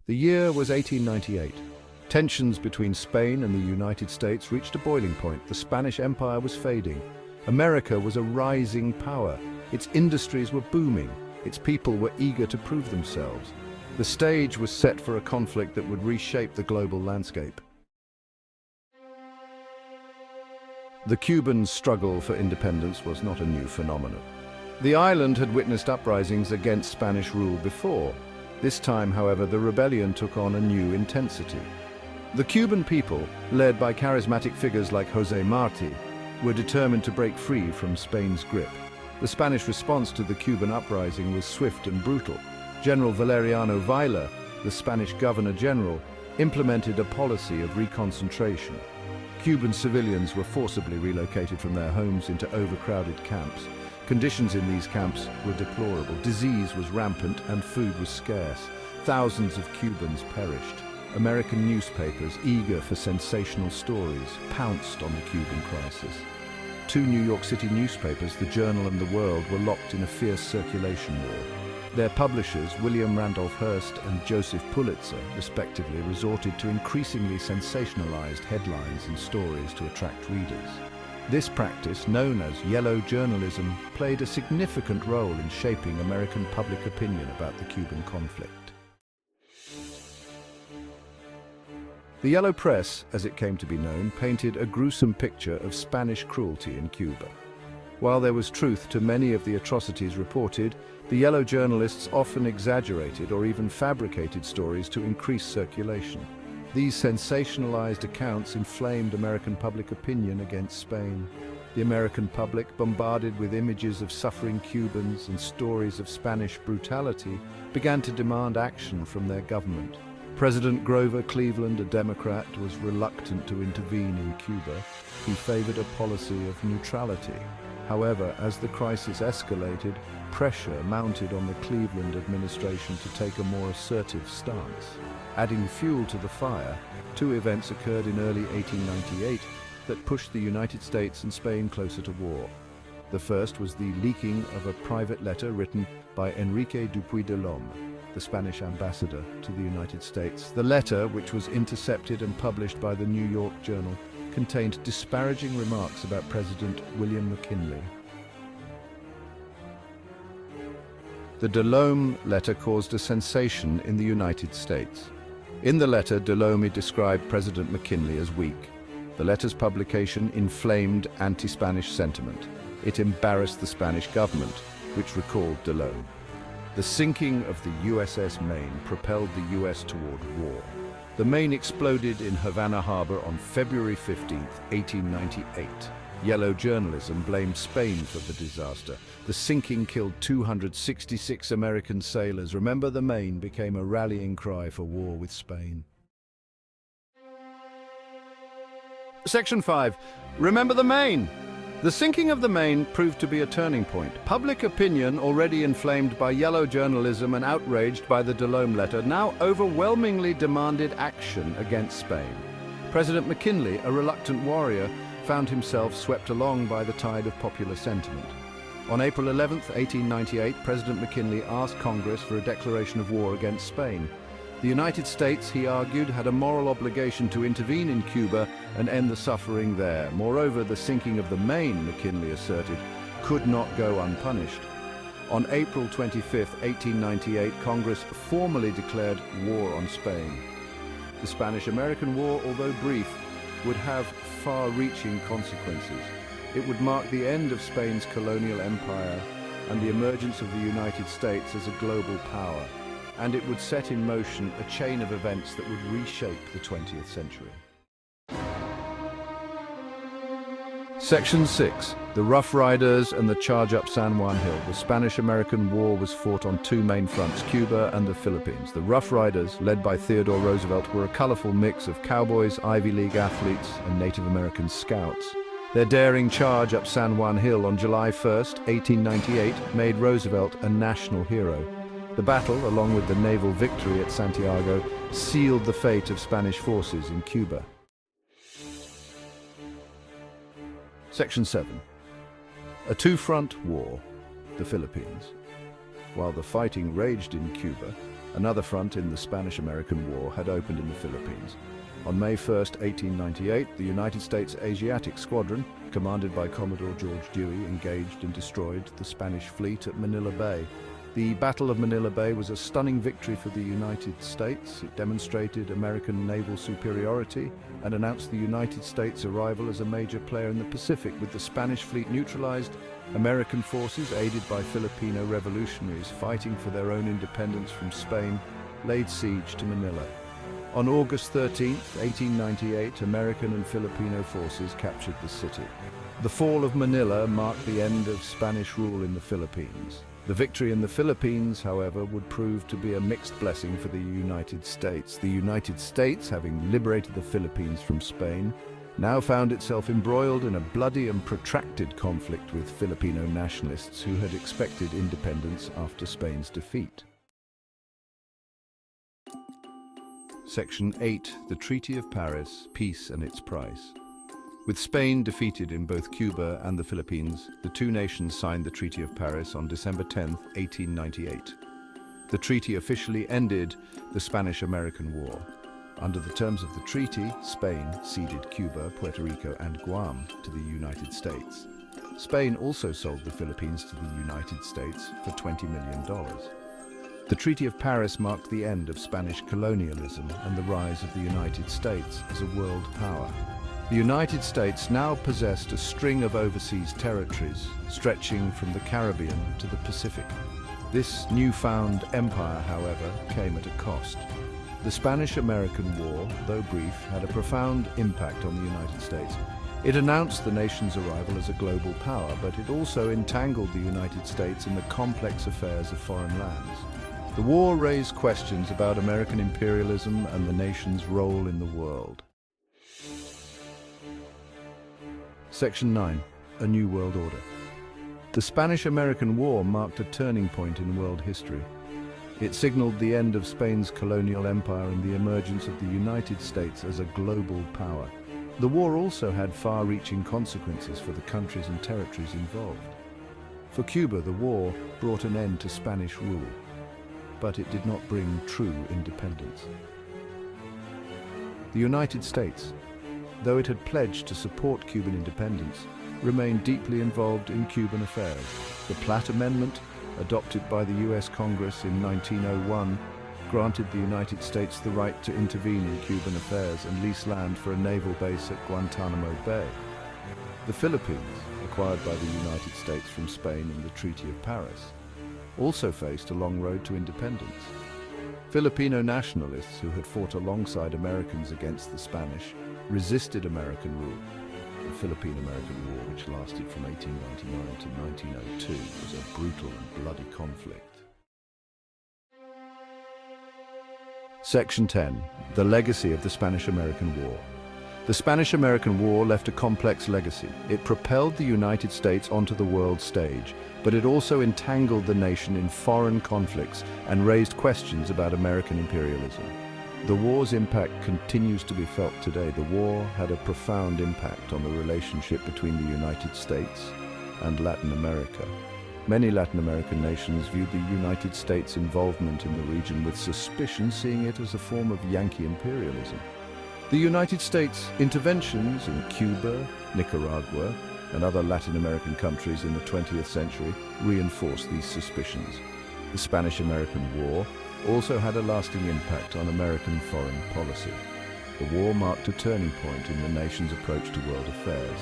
The year was 1898. Tensions between Spain and the United States reached a boiling point. The Spanish Empire was fading. America was a rising power. Its industries were booming. Its people were eager to prove themselves. The stage was set for a conflict that would reshape the global landscape. The Cuban struggle for independence was not a new phenomenon. The island had witnessed uprisings against Spanish rule before. This time, however, the rebellion took on a new intensity. The Cuban people, led by charismatic figures like José Martí, were determined to break free from Spain's grip. The Spanish response to the Cuban uprising was swift and brutal. General Valeriano Villa, the Spanish Governor-General, implemented a policy of reconcentration. Cuban civilians were forcibly relocated from their homes into overcrowded camps. Conditions in these camps were deplorable. Disease was rampant and food was scarce. Thousands of Cubans perished. American newspapers, eager for sensational stories, pounced on the Cuban crisis. Two New York City newspapers, The Journal and The World, were locked in a fierce circulation war. Their publishers, William Randolph Hearst and Joseph Pulitzer, respectively, resorted to increasingly sensationalized headlines and stories to attract readers. This practice, known as yellow journalism, played a significant role in shaping American public opinion about the Cuban conflict. The Yellow Press, as it came to be known, painted a gruesome picture of Spanish cruelty in Cuba. While there was truth to many of the atrocities reported, the yellow journalists often exaggerated or even fabricated stories to increase circulation. These sensationalized accounts inflamed American public opinion against Spain. The American public, bombarded with images of suffering Cubans and stories of Spanish brutality, began to demand action from their government. President Grover Cleveland, a Democrat, was reluctant to intervene in Cuba. He favored a policy of neutrality. However, as the crisis escalated, pressure mounted on the Cleveland administration to take a more assertive stance. Adding fuel to the fire, two events occurred in early 1898 that pushed the United States and Spain closer to war. The first was the leaking of a private letter written by Enrique Dupuy de Lome, the Spanish ambassador to the United States. The letter, which was intercepted and published by the New York Journal, contained disparaging remarks about President William McKinley. The de Lome letter caused a sensation in the United States. In the letter, de Lome described President McKinley as weak. The letter's publication inflamed anti-Spanish sentiment. It embarrassed the Spanish government, which recalled de Lome. The sinking of the USS Maine propelled the US toward war. The Maine exploded in Havana Harbor on February 15, 1898. Yellow journalism blamed Spain for the disaster. The sinking killed 266 American sailors. Remember the Maine became a rallying cry for war with Spain. Section 5. Remember the Maine. The sinking of the Maine proved to be a turning point. Public opinion, already inflamed by yellow journalism and outraged by the de Lome letter, now overwhelmingly demanded action against Spain. President McKinley, a reluctant warrior, found himself swept along by the tide of popular sentiment. On April 11, 1898, President McKinley asked Congress for a declaration of war against Spain. The United States, he argued, had a moral obligation to intervene in Cuba and end the suffering there. Moreover, the sinking of the Maine, McKinley asserted, could not go unpunished. On April 25, 1898, Congress formally declared war on Spain. The Spanish-American War, although brief, would have far-reaching consequences. It would mark the end of Spain's colonial empire and the emergence of the United States as a global power. And it would set in motion a chain of events that would reshape the 20th century. Section 6. The Rough Riders and the Charge Up San Juan Hill. The Spanish-American War was fought on two main fronts, Cuba and the Philippines. The Rough Riders, led by Theodore Roosevelt, were a colorful mix of cowboys, Ivy League athletes, and Native American scouts. Their daring charge up San Juan Hill on July 1, 1898, made Roosevelt a national hero. The battle, along with the naval victory at Santiago, sealed the fate of Spanish forces in Cuba. Section 7. A two-front war, the Philippines. While the fighting raged in Cuba, Another front in the Spanish-American War had opened in the Philippines. On May 1, 1898, the United States Asiatic Squadron, commanded by Commodore George Dewey, engaged and destroyed the Spanish fleet at Manila Bay. The Battle of Manila Bay was a stunning victory for the United States. It demonstrated American naval superiority and announced the United States' arrival as a major player in the Pacific. With the Spanish fleet neutralized, American forces, aided by Filipino revolutionaries fighting for their own independence from Spain, laid siege to Manila. On August 13, 1898, American and Filipino forces captured the city. The fall of Manila marked the end of Spanish rule in the Philippines. The victory in the Philippines, however, would prove to be a mixed blessing for the United States. The United States, having liberated the Philippines from Spain, now found itself embroiled in a bloody and protracted conflict with Filipino nationalists who had expected independence after Spain's defeat. Section 8. The Treaty of Paris, Peace and its Price. With Spain defeated in both Cuba and the Philippines, the two nations signed the Treaty of Paris on December 10, 1898. The treaty officially ended the Spanish-American War. Under the terms of the treaty, Spain ceded Cuba, Puerto Rico, and Guam to the United States. Spain also sold the Philippines to the United States for $20 million. The Treaty of Paris marked the end of Spanish colonialism and the rise of the United States as a world power. The United States now possessed a string of overseas territories stretching from the Caribbean to the Pacific. This newfound empire, however, came at a cost. The Spanish-American War, though brief, had a profound impact on the United States. It announced the nation's arrival as a global power, but it also entangled the United States in the complex affairs of foreign lands. The war raised questions about American imperialism and the nation's role in the world. Section 9. A New World Order. The Spanish-American War marked a turning point in world history. It signaled the end of Spain's colonial empire and the emergence of the United States as a global power. The war also had far-reaching consequences for the countries and territories involved. For Cuba, the war brought an end to Spanish rule, but it did not bring true independence. The United States, though it had pledged to support Cuban independence, remained deeply involved in Cuban affairs. The Platt Amendment, adopted by the U.S. Congress in 1901, granted the United States the right to intervene in Cuban affairs and lease land for a naval base at Guantanamo Bay. The Philippines, acquired by the United States from Spain in the Treaty of Paris, also faced a long road to independence. Filipino nationalists who had fought alongside Americans against the Spanish resisted American rule. The Philippine-American War, which lasted from 1899 to 1902, was a brutal and bloody conflict. Section 10. The Legacy of the Spanish-American War. The Spanish-American War left a complex legacy. It propelled the United States onto the world stage, but it also entangled the nation in foreign conflicts and raised questions about American imperialism. The war's impact continues to be felt today. The war had a profound impact on the relationship between the United States and Latin America. Many Latin American nations viewed the United States' involvement in the region with suspicion, seeing it as a form of Yankee imperialism. The United States' interventions in Cuba, Nicaragua, and other Latin American countries in the 20th century reinforced these suspicions. The Spanish-American War also had a lasting impact on American foreign policy. The war marked a turning point in the nation's approach to world affairs.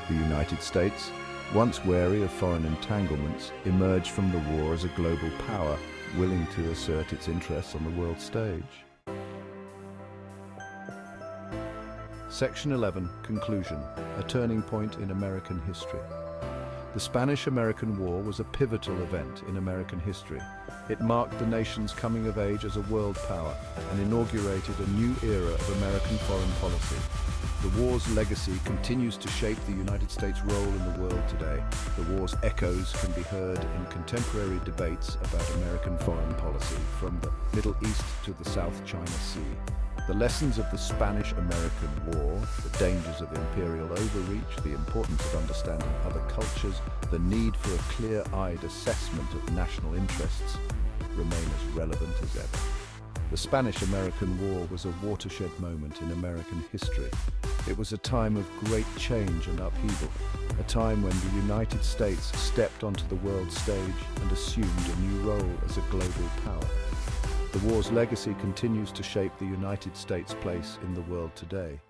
The United States, once wary of foreign entanglements, emerged from the war as a global power, willing to assert its interests on the world stage. Section 11. Conclusion. A turning point in American history. The Spanish-American War was a pivotal event in American history. It marked the nation's coming of age as a world power and inaugurated a new era of American foreign policy. The war's legacy continues to shape the United States' role in the world today. The war's echoes can be heard in contemporary debates about American foreign policy, from the Middle East to the South China Sea. The lessons of the Spanish-American War, the dangers of imperial overreach, the importance of understanding other cultures, the need for a clear-eyed assessment of national interests, remain as relevant as ever. The Spanish-American War was a watershed moment in American history. It was a time of great change and upheaval, a time when the United States stepped onto the world stage and assumed a new role as a global power. The war's legacy continues to shape the United States' place in the world today.